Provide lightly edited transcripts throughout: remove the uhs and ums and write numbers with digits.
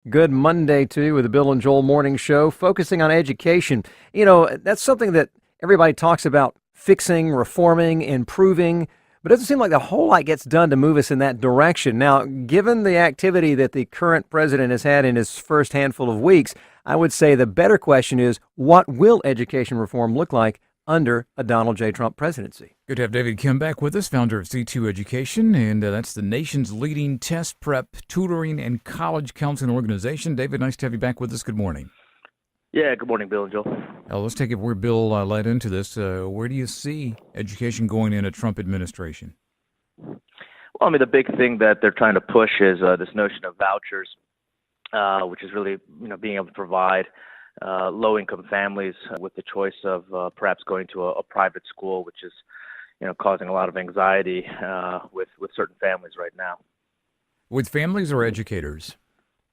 Good Monday to you with the Bill and Joel Morning Show, focusing on education. That's something that everybody talks about fixing, reforming, improving, but it doesn't seem like a whole lot gets done to move us in that direction. Now, given the activity that the current president has had in his first handful of weeks, I would say the better question is what will education reform look like under a Donald J. Trump presidency? Good to have David Kim back with us, founder of C2 Education, and that's the nation's leading test prep, tutoring, and college counseling organization. David, nice to have you back with us. Good morning. Yeah, good morning, Bill and Joel. Let's take it where Bill led into this. Where do you see education going in a Trump administration? Well, I mean, the big thing that they're trying to push is this notion of vouchers, which is really, being able to provide low-income families with the choice of perhaps going to a private school, which is, causing a lot of anxiety with certain families right now. With families or educators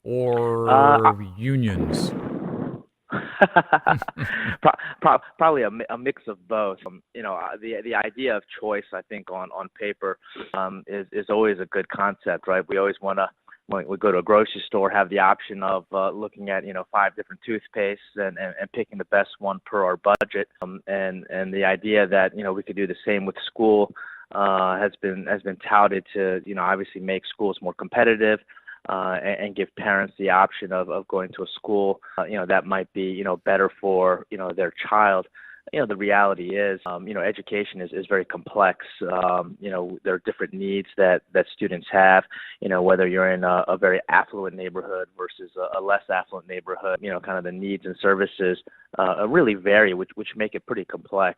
or unions? Probably a mix of both. The idea of choice, I think, on paper, is always a good concept, right? We always want to, when we go to a grocery store, have the option of looking at 5 different toothpastes and picking the best one per our budget. And the idea that we could do the same with school has been touted to obviously make schools more competitive. And give parents the option of going to a school, that might be, better for, their child. The reality is, education is very complex. There are different needs that students have, whether you're in a very affluent neighborhood versus a less affluent neighborhood, kind of the needs and services really vary, which make it pretty complex.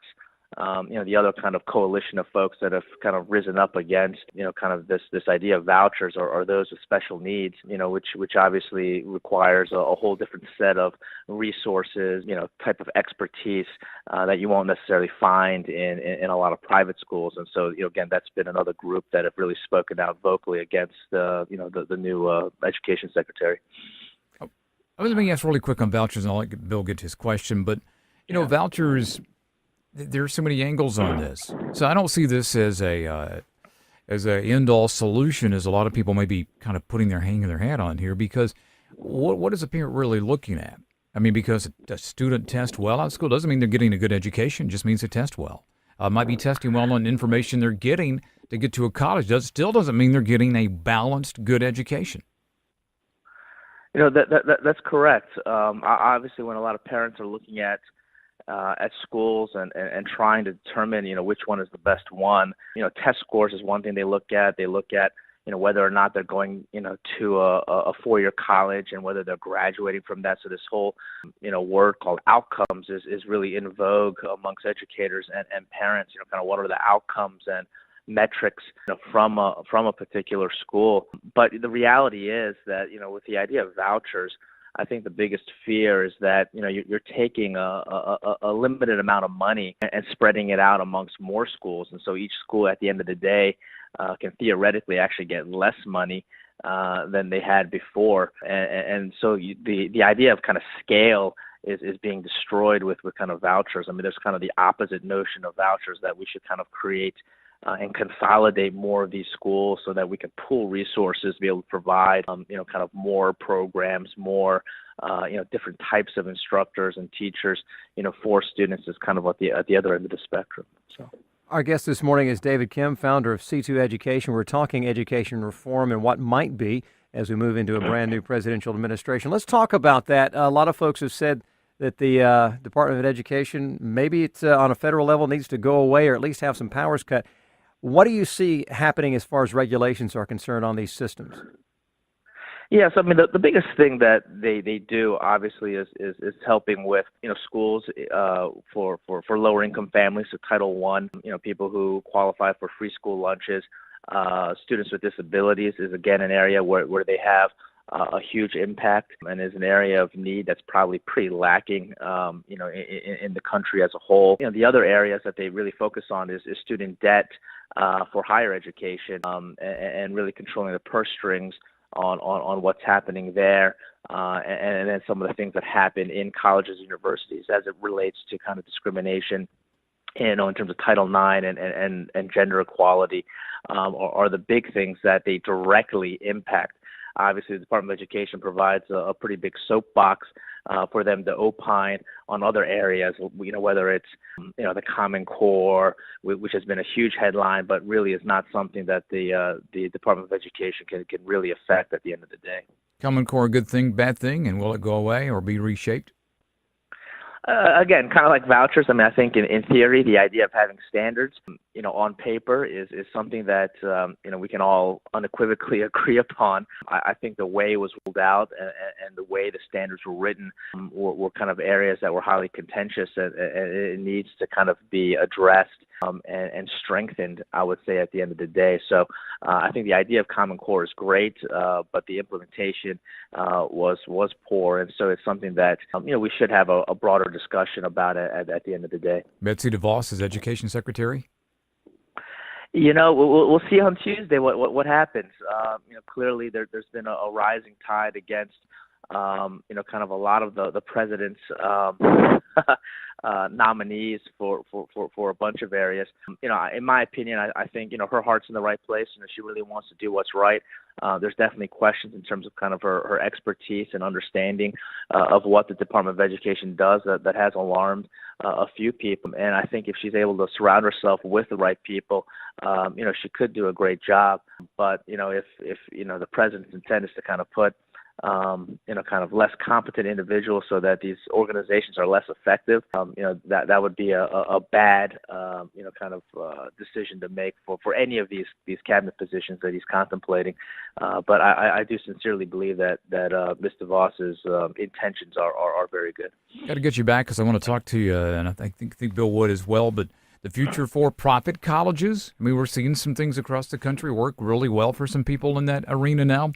The other kind of coalition of folks that have kind of risen up against, kind of this idea of vouchers are those with special needs, which obviously requires a whole different set of resources, type of expertise that you won't necessarily find in a lot of private schools. And so, again, that's been another group that have really spoken out vocally against, the new education secretary. Let me ask really quick on vouchers, and I'll let Bill get to his question. But, vouchers, there's so many angles on this. So I don't see this as a end-all solution, as a lot of people may be kind of hanging their hat on here, because what is a parent really looking at? I mean, because a student tests well at school doesn't mean they're getting a good education, it just means they test well. Might be testing well on information they're getting to get to a college. Still doesn't mean they're getting a balanced, good education. That's correct. Obviously, when a lot of parents are looking at schools and trying to determine, which one is the best one. Test scores is one thing they look at. They look at, whether or not they're going, to a 4-year college and whether they're graduating from that. So this whole, word called outcomes is really in vogue amongst educators and parents, kind of what are the outcomes and metrics from a particular school. But the reality is that, with the idea of vouchers, I think the biggest fear is that you're taking a limited amount of money and spreading it out amongst more schools, and so each school at the end of the day can theoretically actually get less money than they had before, and so the idea of kind of scale is being destroyed with kind of vouchers. I mean, there's kind of the opposite notion of vouchers, that we should kind of create and consolidate more of these schools so that we can pool resources to be able to provide, kind of more programs, more, different types of instructors and teachers, for students is kind of at the other end of the spectrum. So. Our guest this morning is David Kim, founder of C2 Education. We're talking education reform and what might be as we move into a brand new presidential administration. Let's talk about that. A lot of folks have said that the Department of Education, maybe it's on a federal level, needs to go away or at least have some powers cut. What do you see happening as far as regulations are concerned on these systems? Yes, I mean, the biggest thing that they do obviously is helping with schools for lower income families, so Title I, people who qualify for free school lunches. Students with disabilities is again an area where they have a huge impact and is an area of need that's probably pretty lacking, in the country as a whole. The other areas that they really focus on is student debt for higher education, and really controlling the purse strings on what's happening there, and then some of the things that happen in colleges and universities as it relates to kind of discrimination, in terms of Title IX and gender equality, are the big things that they directly impact. obviously the Department of Education provides a pretty big soapbox for them to opine on other areas, whether it's, the Common Core, which has been a huge headline, but really is not something that the Department of Education can really affect at the end of the day. Common Core, a good thing, bad thing, and will it go away or be reshaped? Again, kind of like vouchers. I mean, I think in theory, the idea of having standards, on paper is something that, we can all unequivocally agree upon. I think the way it was ruled out and the way the standards were written were kind of areas that were highly contentious, and it needs to kind of be addressed and strengthened, I would say, at the end of the day. So I think the idea of Common Core is great, but the implementation was poor, and so it's something that we should have a broader discussion about it at the end of the day. Betsy DeVos is Education Secretary. We'll see on Tuesday what happens. Clearly there's been a rising tide against kind of a lot of the president's nominees for a bunch of areas. In my opinion, I think her heart's in the right place. She really wants to do what's right. There's definitely questions in terms of kind of her expertise and understanding of what the Department of Education does that has alarmed a few people. And I think if she's able to surround herself with the right people, she could do a great job. But if the president's intent is to kind of put kind of less competent individuals so that these organizations are less effective, that would be a bad, kind of decision to make for any of these cabinet positions that he's contemplating. But I do sincerely believe that Ms. DeVos's intentions are very good. Got to get you back because I want to talk to you, and I think Bill would as well, but the future for profit colleges. I mean, we're seeing some things across the country work really well for some people in that arena now.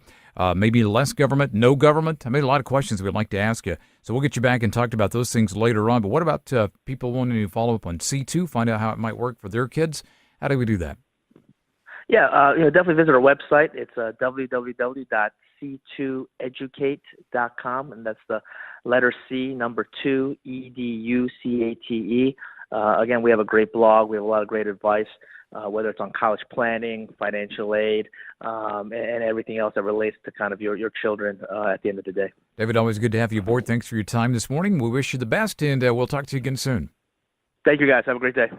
Maybe less government, no government. I made a lot of questions we'd like to ask you. So we'll get you back and talk about those things later on. But what about people wanting to follow up on C2, find out how it might work for their kids? How do we do that? Yeah, definitely visit our website. It's www.c2educate.com, and that's the letter C, number 2, EDUCATE. Again, we have a great blog. We have a lot of great advice, whether it's on college planning, financial aid, and everything else that relates to kind of your children at the end of the day. David, always good to have you aboard. Thanks for your time this morning. We wish you the best, and we'll talk to you again soon. Thank you, guys. Have a great day.